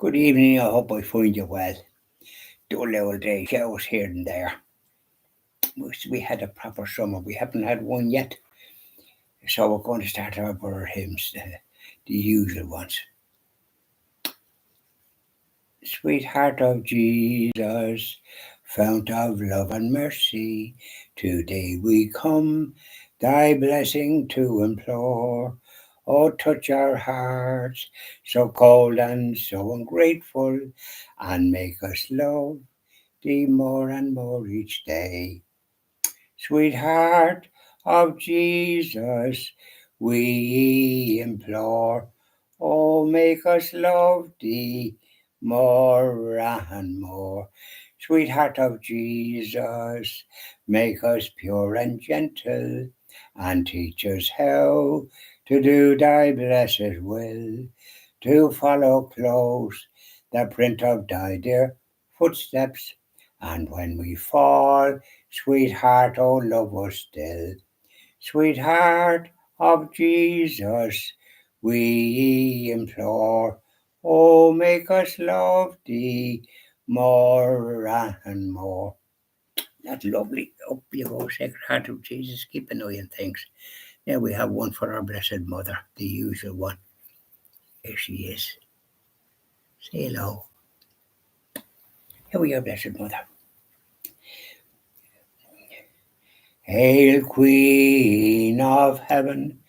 Good evening. I hope I find you well. Do a little day shows here and there. Wish we had a proper summer. We haven't had one yet. So we're going to start our brother hymns, the usual ones. Sweetheart of Jesus, fount of love and mercy, today we come thy blessing to implore. Oh, touch our hearts, so cold and so ungrateful, and make us love thee more and more each day. Sweetheart of Jesus, we implore, oh, make us love thee more and more. Sweetheart of Jesus, make us pure and gentle, and teach us how to do thy blessed will, to follow close the print of thy dear footsteps, and when we fall, sweetheart, oh, love us still. Sweetheart of Jesus, we implore, oh, make us love thee more and more. That's lovely. Up you go, Sacred Heart of Jesus, keep an eye on things. Now we have one for our Blessed Mother, the usual one. Here she is. Say hello. Here we are, Blessed Mother. Hail, Queen of Heaven,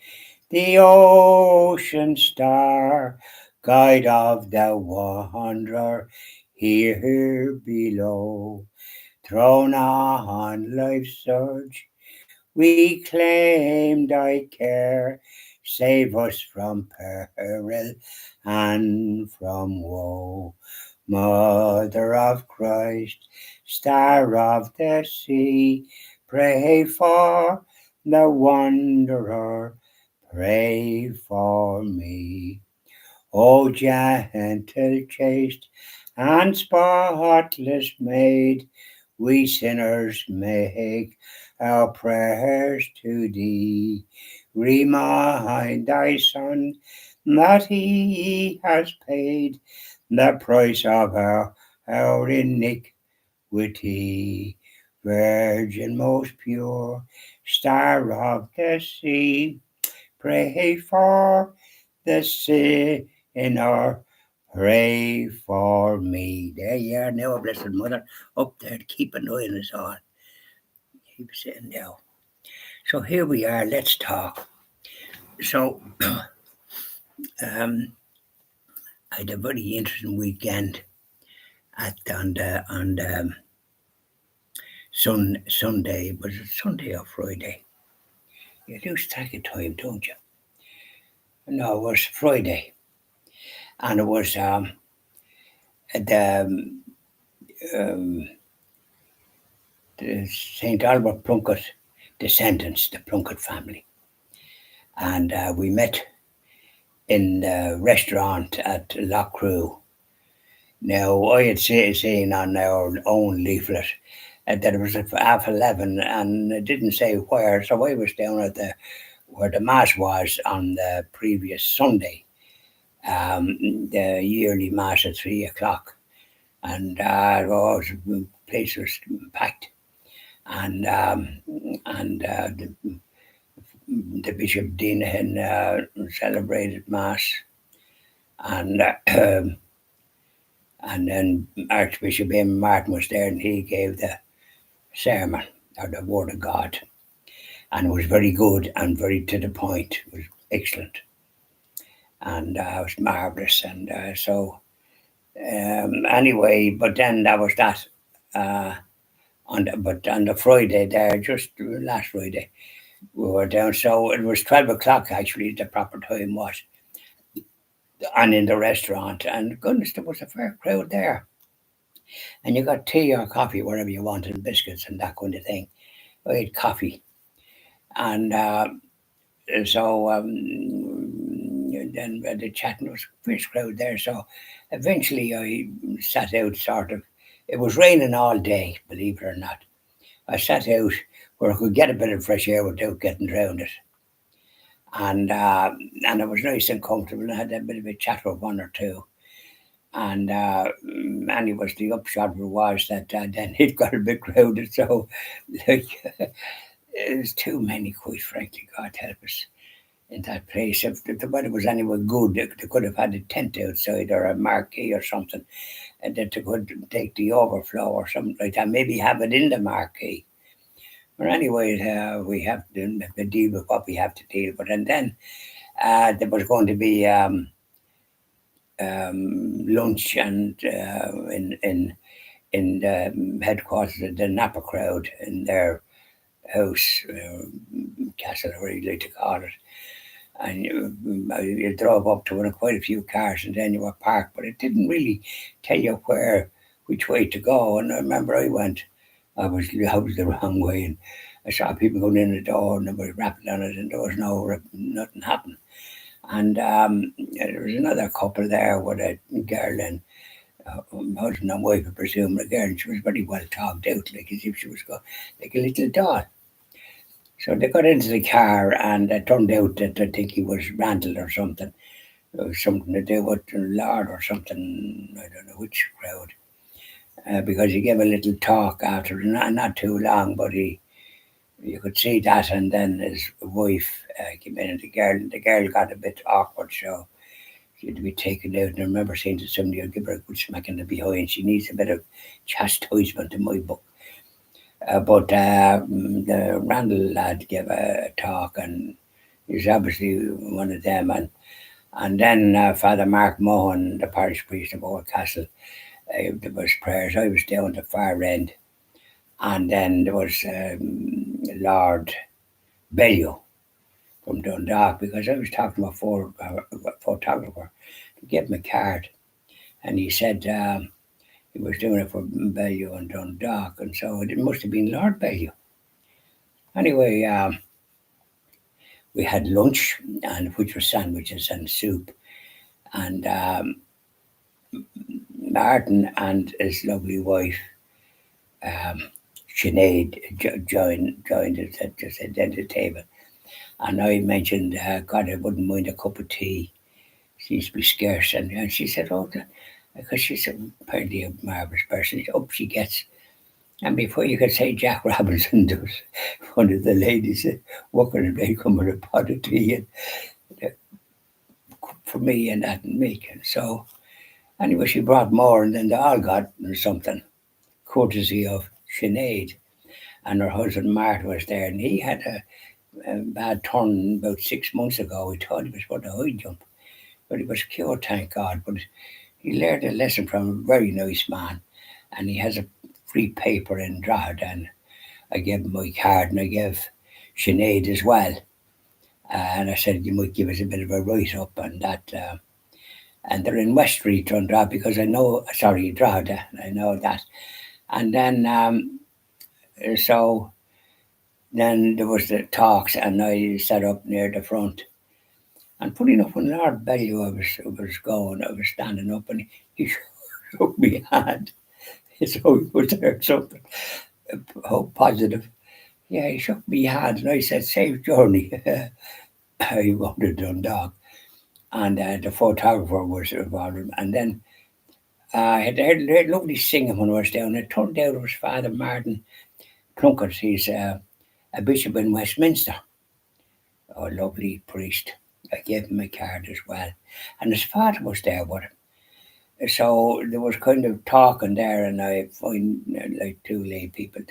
the ocean star, guide of the wanderer here below. Thrown on life's surge, we claim thy care. Save us from peril and from woe. Mother of Christ, star of the sea, pray for the wanderer, pray for me. O gentle, chaste, and spotless maid, we sinners make our prayers to thee. Remind thy Son that he has paid the price of our iniquity. Virgin most pure, star of the sea, pray for the sinner, pray for me. There you are now, Blessed Mother, up there to keep an eye on us all. Keep sitting down. So here we are, let's talk. So, I had a very interesting weekend on the Sunday. Was it Sunday or Friday? You lose track of time, don't you? No, it was Friday, and it was um, the St. Albert Plunkett descendants, the Plunkett family, and we met in the restaurant at Loughcrew. Now, I had seen on our own leaflet that it was at 11:30, and it didn't say where, so I was down at where the mass was on the previous Sunday, the yearly mass at 3 o'clock, and the place was packed, and the Bishop Deanahan celebrated mass, and and then Archbishop M. Martin was there, and he gave the sermon or the word of God, and it was very good and very to the point. It was excellent, and it was marvelous. And anyway, but then that was that. But on the Friday there, just last Friday, we were down. So it was 12 o'clock actually. The proper time was, and in the restaurant, and goodness, there was a fair crowd there. And you got tea or coffee, whatever you wanted, and biscuits and that kind of thing. I had coffee, and so then the chatting was a fierce crowd there. So eventually I sat out, sort of. It was raining all day, believe it or not. I sat out where I could get a bit of fresh air without getting drowned. And it was nice and comfortable. I had a bit of a chat with one or two. And anyways, the upshot of it was that then it got a bit crowded. So, like, there's too many, quite frankly, God help us, in that place. If the weather was anywhere good, they could have had a tent outside or a marquee or something, and that they could take the overflow or something like that. Maybe have it in the marquee. But anyway, we have to deal with what we have to deal with. And then there was going to be lunch and in the headquarters of the Napa crowd in their house, castle, or whatever you like to call it. And you drove up to it, quite a few cars, and then you were parked, but it didn't really tell you which way to go. And I remember I was the wrong way, and I saw people going in the door, and they were rapping on it, and there was nothing happened. And there was another couple there with a girl and husband and wife, I presume, a girl, and she was very well talked out, like as if she was like a little doll. So they got into the car, and it turned out that I think he was Randall or something. It was something to do with the Lord or something. I don't know which crowd. Because he gave a little talk after, not too long, but you could see that. And then his wife came in, and the girl got a bit awkward, so she had to be taken out. And I remember saying to somebody, "I'll give her a good smack in the behind. She needs a bit of chastisement," in my book. But the Randall lad gave a talk, and he's obviously one of them. And then Father Mark Mohan, the parish priest of Old Castle, there was prayers. I was down the far end, and then there was Lord Bellio from Dundalk, because I was talking to a photographer to give him a card, and he said he was doing it for Bellio and Dundalk, and so it must have been Lord Bellio. Anyway, we had lunch, and which was sandwiches and soup, and Martin and his lovely wife, Sinead, joined us at just at the table. And I mentioned, God, I wouldn't mind a cup of tea. Seems to be scarce. And she said, "Oh, because she's apparently a marvellous person." Up she gets. And before you could say Jack Robinson, there was one of the ladies walking away come with a pot of tea and, uh, for me and that and me. And so, anyway, she brought more, and then they all got something, courtesy of Sinead. And her husband, Mark, was there, and he had a bad turn about 6 months ago. He thought he was going to high jump, but he was cured, thank God. But he learned a lesson from a very nice man, and he has a free paper in Drogheda. And I gave him my card, and I gave Sinead as well. And I said, "You might give us a bit of a write up on that." And they're in West Street, Drogheda, because I know, sorry, Drogheda, I know that. And then, so then there was the talks, and I sat up near the front. And funny enough, when Lord Bellew was going, I was standing up, and he shook me hand. So he was there something positive. Yeah, he shook me hand, and I said, "Safe journey." He wanted Dundalk, and the photographer was involved. And then I had heard lovely singing when I was down. It turned out it was Father Martin Plunkett. He's a bishop in Westminster. Oh, lovely priest. I gave him a card as well. And his father was there with him. So there was kind of talking there, and I find like two lay people.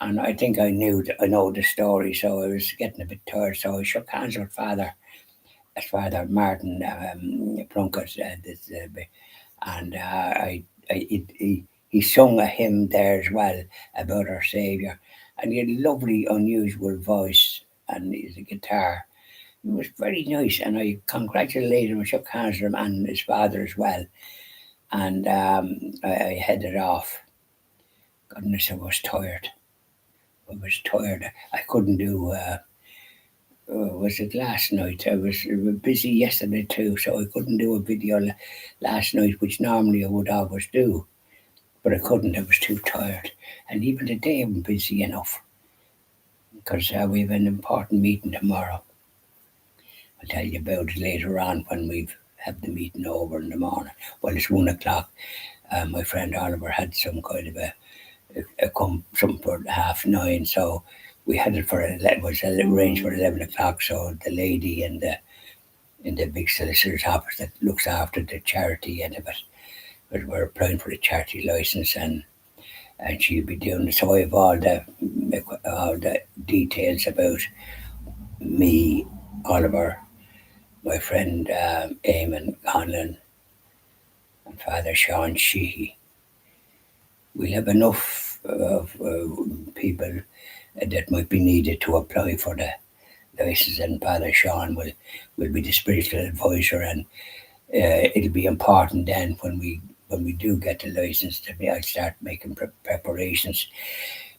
And I think I know the story, so I was getting a bit tired. So I shook hands with Father Martin Plunkett, and he sung a hymn there as well about our Saviour, and he had a lovely, unusual voice, and he's a guitar. It was very nice, and I congratulated him, shook hands with him, and his father as well. And I headed off. Goodness, I was tired. I was tired. I couldn't do. Was it last night? I was busy yesterday too, so I couldn't do a video last night, which normally I would always do. But I couldn't. I was too tired, and even today I'm busy enough because we have an important meeting tomorrow. I'll tell you about it later on when we've have the meeting over in the morning. Well, it's 1 o'clock. My friend Oliver had some kind of something for 9:30, so we had it for 11. Was arranged for 11 o'clock. So the lady in the big solicitor's office that looks after the charity end of it, but we're applying for the charity license, and she'll be doing it. So I have all the details about me, Oliver, my friend Eamon Conlon, and Father Sean Sheehy. We'll have enough of people that might be needed to apply for the license, and Father Sean will be the spiritual advisor, and it'll be important then when we do get the license I'll start making preparations.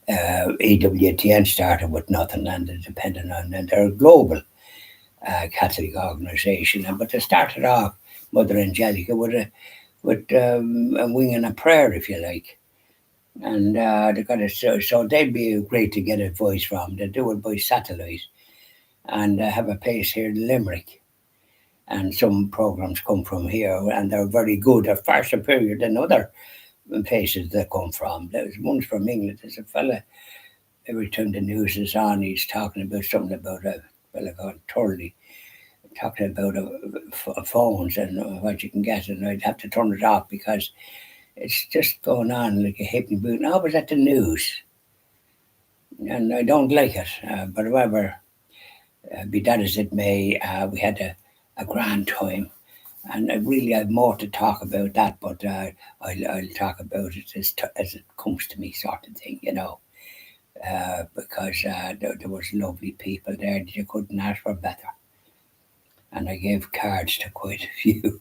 AWTN started with nothing, and they're dependent on, and they're a global Catholic organisation, but they started off Mother Angelica with a wing and a prayer, if you like. And they got it, so they'd be great to get advice from. They do it by satellite, and have a place here in Limerick. And some programs come from here, and they're very good. They're far superior than other places they come from. There's ones from England. There's a fella, every time the news is on, he's talking about something about a fella called Turley, talking about phones and what you can get, and I'd have to turn it off because it's just going on like a hippie boot. And I was at the news, and I don't like it. But however, be that as it may, we had a grand time, and I really have more to talk about that. But I'll talk about it as it comes to me, sort of thing, because there was lovely people there that you couldn't ask for better, and I gave cards to quite a few.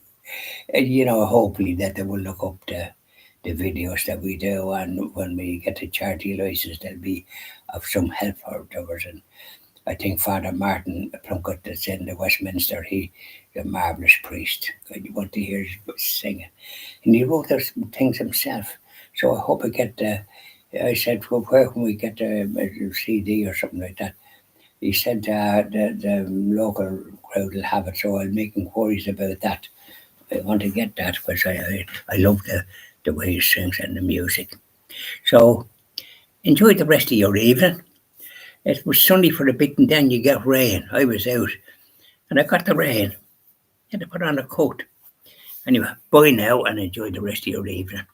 And hopefully that they will look up the videos that we do, and when we get the charity license, they'll be of some help for others. And I think Father Martin Plunkett that's in the Westminster, he's a marvellous priest. You want to hear his singing. And he wrote those things himself. So I hope I get I said, well, where can we get a CD or something like that? He said the local crowd will have it, so I'll make inquiries about that. I want to get that because I love the way he sings and the music. So enjoy the rest of your evening. It was sunny for a bit, and then you get rain. I was out and I got the rain. I had to put on a coat. Anyway, bye now, and enjoy the rest of your evening.